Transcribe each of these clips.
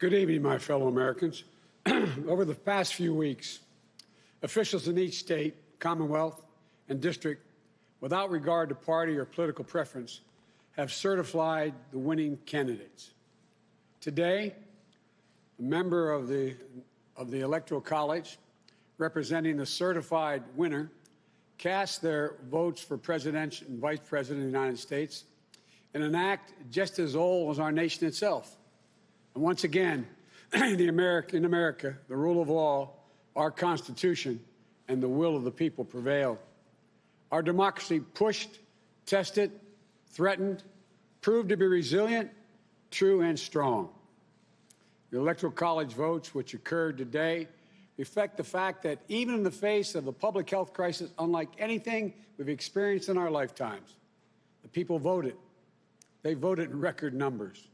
Good evening, my fellow Americans. Over the past few weeks, officials in each state, commonwealth, and district, without regard to party or political preference, have certified the winning candidates. Today, a member of the Electoral College, representing the certified winner, cast their votes for President and Vice President of the United States in an act just as old as our nation itself. And once again, in America, the rule of law, our Constitution, and the will of the people prevailed. Our democracy pushed, tested, threatened, proved to be resilient, true, and strong. The Electoral College votes, which occurred today, reflect the fact that even in the face of the public health crisis, unlike anything we've experienced in our lifetimes, the people voted. They voted in record numbers.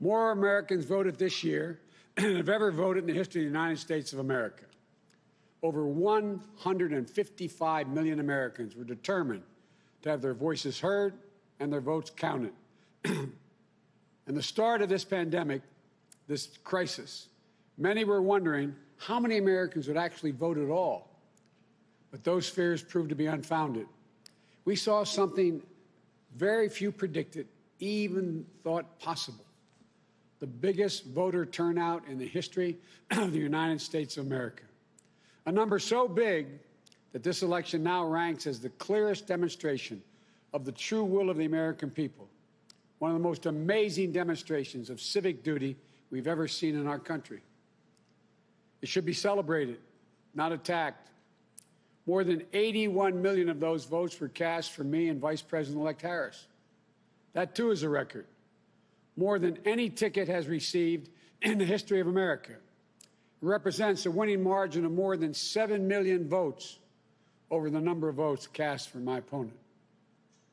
More Americans voted this year than have ever voted in the history of the United States of America. Over 155 million Americans were determined to have their voices heard and their votes counted. In the start of this pandemic, this crisis, many were wondering how many Americans would actually vote at all. But those fears proved to be unfounded. We saw something very few predicted, even thought possible. The biggest voter turnout in the history of the United States of America. A number so big that this election now ranks as the clearest demonstration of the true will of the American people. One of the most amazing demonstrations of civic duty we've ever seen in our country. It should be celebrated, not attacked. More than 81 million of those votes were cast for me and Vice President-elect Harris. That, too, is a record. More than any ticket has received in the history of America. It represents a winning margin of more than 7 million votes over the number of votes cast for my opponent.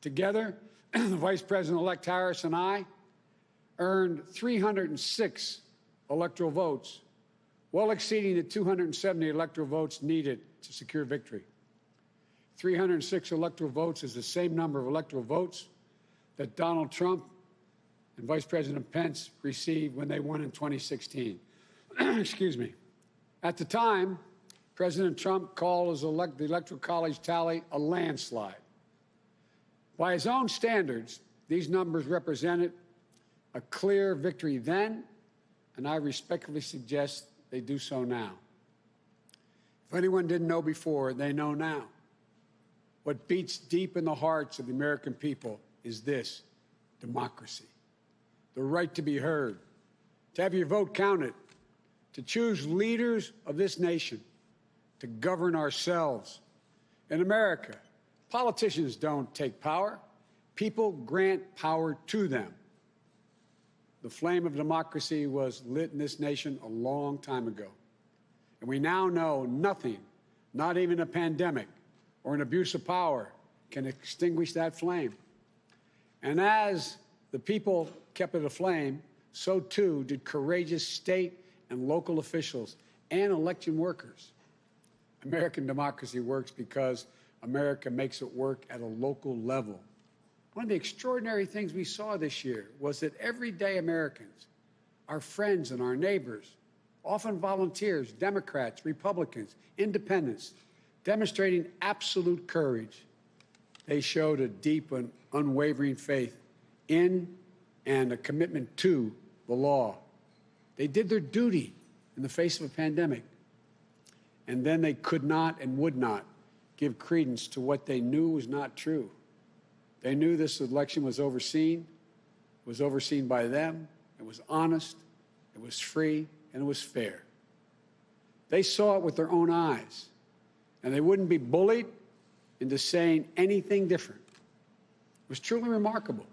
Together, the Vice President-elect Harris and I earned 306 electoral votes, well exceeding the 270 electoral votes needed to secure victory. 306 electoral votes is the same number of electoral votes that Donald Trump and Vice President Pence received when they won in 2016. Excuse me. At the time, President Trump called the Electoral College tally a landslide. By his own standards, these numbers represented a clear victory then, and I respectfully suggest they do so now. If anyone didn't know before, they know now. What beats deep in the hearts of the American people is this: democracy. The right to be heard, to have your vote counted, to choose leaders of this nation, to govern ourselves. In America, politicians don't take power. People grant power to them. The flame of democracy was lit in this nation a long time ago. And we now know nothing, not even a pandemic or an abuse of power, can extinguish that flame. And as the people kept it aflame, so too did courageous state and local officials and election workers. American democracy works because America makes it work at a local level. One of the extraordinary things we saw this year was that everyday Americans, our friends and our neighbors, often volunteers, Democrats, Republicans, independents, demonstrating absolute courage. They showed a deep and unwavering faith in and a commitment to the law. They did their duty in the face of a pandemic. And then they could not and would not give credence to what they knew was not true. They knew this election was overseen by them, it was honest, it was free, and it was fair. They saw it with their own eyes, and they wouldn't be bullied into saying anything different. It was truly remarkable,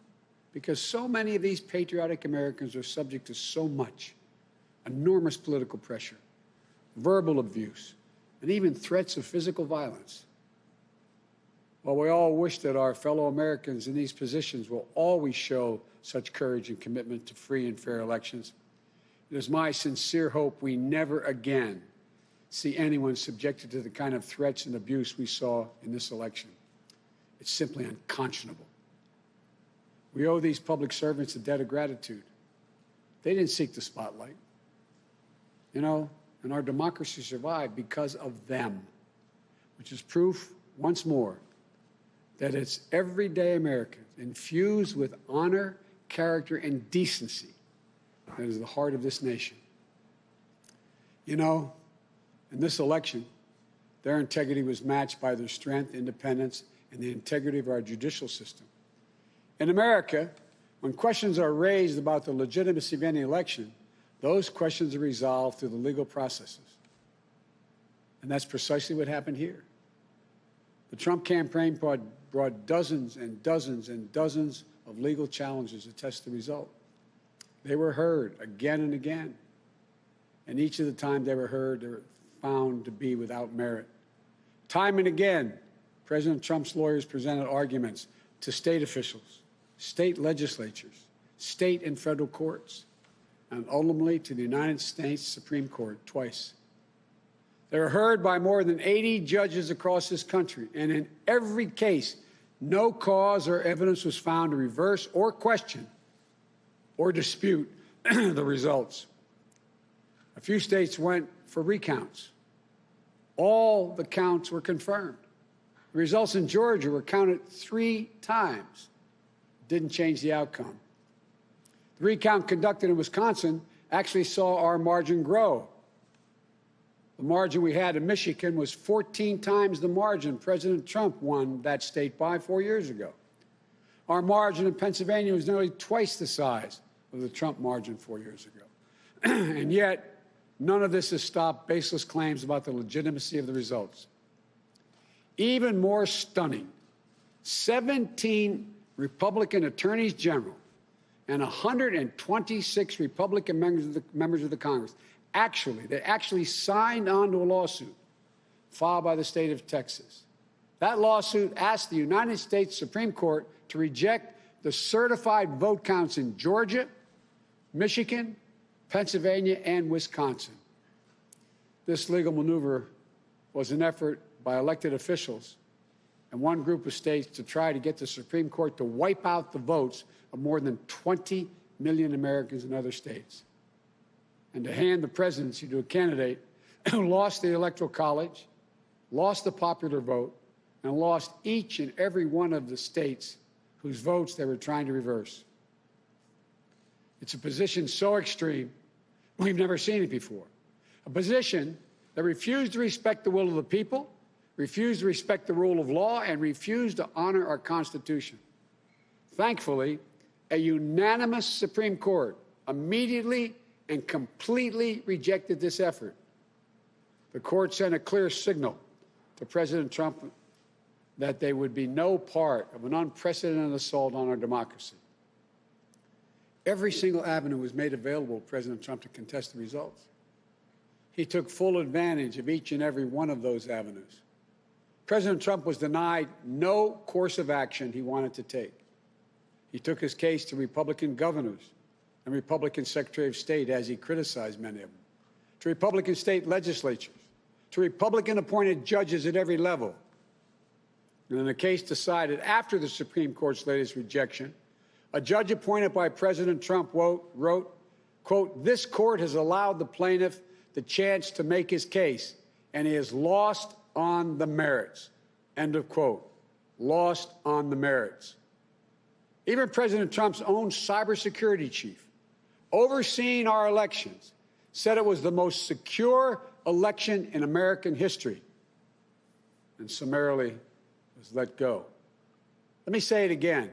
because so many of these patriotic Americans are subject to so much, enormous political pressure, verbal abuse, and even threats of physical violence. While we all wish that our fellow Americans in these positions will always show such courage and commitment to free and fair elections, it is my sincere hope we never again see anyone subjected to the kind of threats and abuse we saw in this election. It's simply unconscionable. We owe these public servants a debt of gratitude. They didn't seek the spotlight. and our democracy survived because of them, which is proof, once more, that it's everyday Americans infused with honor, character, and decency that is the heart of this nation. In this election, their integrity was matched by their strength, independence, and the integrity of our judicial system. In America, when questions are raised about the legitimacy of any election, those questions are resolved through the legal processes. And that's precisely what happened here. The Trump campaign brought dozens and dozens and dozens of legal challenges to test the result. They were heard again and again. And each of the times they were heard, they were found to be without merit. Time and again, President Trump's lawyers presented arguments to state officials, state legislatures, state and federal courts, and ultimately to the United States Supreme Court twice. They were heard by more than 80 judges across this country, and in every case, no cause or evidence was found to reverse or question or dispute the results. A few states went for recounts. All the counts were confirmed. The results in Georgia were counted 3 times. Didn't change the outcome. The recount conducted in Wisconsin actually saw our margin grow. The margin we had in Michigan was 14 times the margin President Trump won that state by 4 years ago. Our margin in Pennsylvania was nearly twice the size of the Trump margin 4 years ago. And yet, none of this has stopped baseless claims about the legitimacy of the results. Even more stunning, 17 Republican attorneys general and 126 Republican members of the Congress actually signed on to a lawsuit filed by the state of Texas. That lawsuit asked the United States Supreme Court to reject the certified vote counts in Georgia, Michigan, Pennsylvania, and Wisconsin. This legal maneuver was an effort by elected officials and one group of states to try to get the Supreme Court to wipe out the votes of more than 20 million Americans in other states, and to hand the presidency to a candidate who lost the Electoral College, lost the popular vote, and lost each and every one of the states whose votes they were trying to reverse. It's a position so extreme, we've never seen it before. A position that refused to respect the will of the people, refused to respect the rule of law, and refused to honor our Constitution. Thankfully, a unanimous Supreme Court immediately and completely rejected this effort. The court sent a clear signal to President Trump that there would be no part of an unprecedented assault on our democracy. Every single avenue was made available to President Trump to contest the results. He took full advantage of each and every one of those avenues. President Trump was denied no course of action he wanted to take. He took his case to Republican governors and Republican Secretary of State, as he criticized many of them, to Republican state legislatures, to Republican-appointed judges at every level. And in a case decided after the Supreme Court's latest rejection, a judge appointed by President Trump wrote, quote, "This court has allowed the plaintiff the chance to make his case, and he has lost on the merits," end of quote. Lost on the merits. Even President Trump's own cybersecurity chief, overseeing our elections, said it was the most secure election in American history, and summarily was let go. Let me say it again.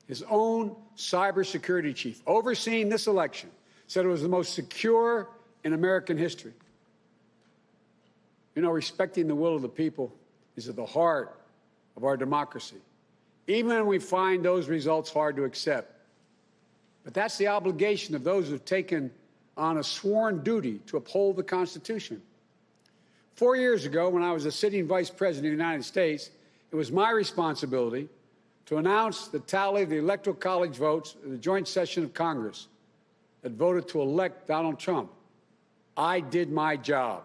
His own cybersecurity chief, overseeing this election, said it was the most secure in American history. Respecting the will of the people is at the heart of our democracy, even when we find those results hard to accept. But that's the obligation of those who've taken on a sworn duty to uphold the Constitution. 4 years ago, when I was a sitting vice president of the United States, it was my responsibility to announce the tally of the Electoral College votes in the joint session of Congress that voted to elect Donald Trump. I did my job.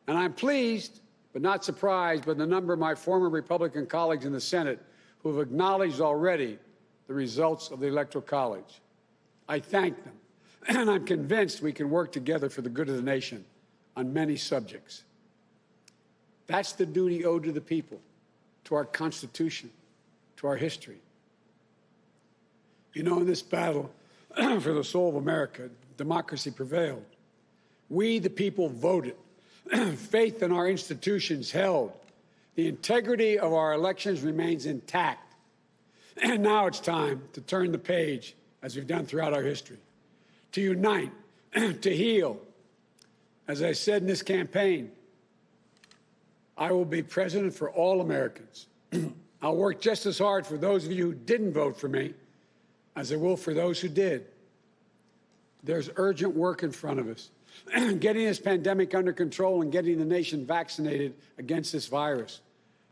And I'm pleased, but not surprised, by the number of my former Republican colleagues in the Senate who have acknowledged already the results of the Electoral College. I thank them. And I'm convinced we can work together for the good of the nation on many subjects. That's the duty owed to the people, to our Constitution, to our history. You know, in this battle for the soul of America, democracy prevailed. We, the people, voted. Faith in our institutions held. The integrity of our elections remains intact. And now it's time to turn the page, as we've done throughout our history, to unite, to heal. As I said in this campaign, I will be president for all Americans. I'll work just as hard for those of you who didn't vote for me as I will for those who did. There's urgent work in front of us. Getting this pandemic under control and getting the nation vaccinated against this virus.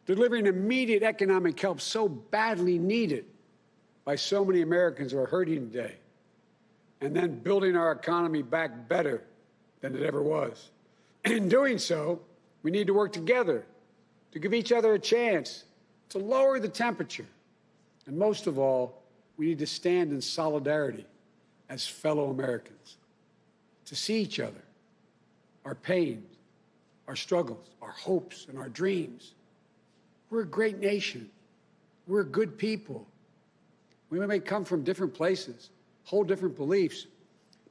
Delivering immediate economic help so badly needed by so many Americans who are hurting today. And then building our economy back better than it ever was. In doing so, we need to work together to give each other a chance to lower the temperature. And most of all, we need to stand in solidarity as fellow Americans, to see each other, our pains, our struggles, our hopes, and our dreams. We're a great nation. We're good people. We may come from different places, hold different beliefs,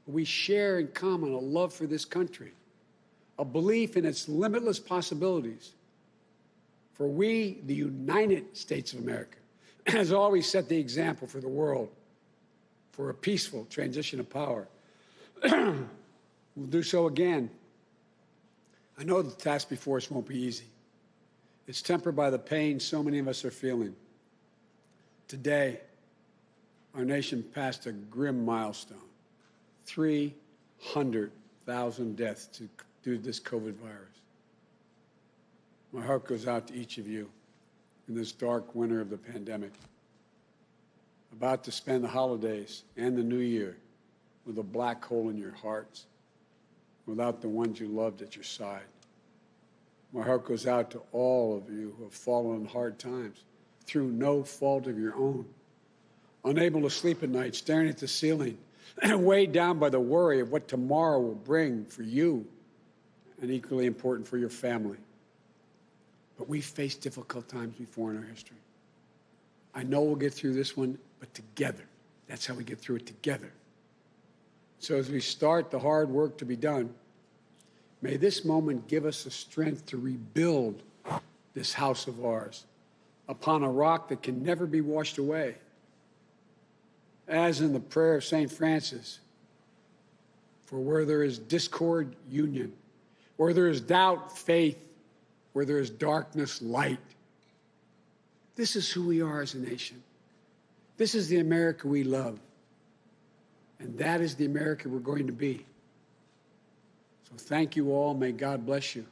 but we share in common a love for this country, a belief in its limitless possibilities. For we, the United States of America, has always set the example for the world for a peaceful transition of power. We'll do so again. I know the task before us won't be easy. It's tempered by the pain so many of us are feeling. Today, our nation passed a grim milestone, 300,000 deaths due to this COVID virus. My heart goes out to each of you in this dark winter of the pandemic, about to spend the holidays and the new year with a black hole in your hearts, without the ones you loved at your side. My heart goes out to all of you who have fallen in hard times through no fault of your own, unable to sleep at night, staring at the ceiling, and weighed down by the worry of what tomorrow will bring for you, and equally important for your family. But we've faced difficult times before in our history. I know we'll get through this one, but together. That's how we get through it, together. So as we start the hard work to be done, may this moment give us the strength to rebuild this house of ours upon a rock that can never be washed away. As in the prayer of St. Francis, for where there is discord, union. Where there is doubt, faith. Where there is darkness, light. This is who we are as a nation. This is the America we love. And that is the America we're going to be. So thank you all. May God bless you.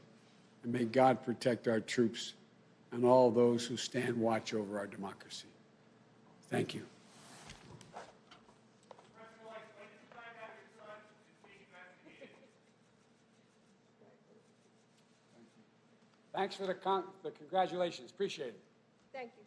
And may God protect our troops and all those who stand watch over our democracy. Thank you. Thanks for the congratulations. Appreciate it. Thank you.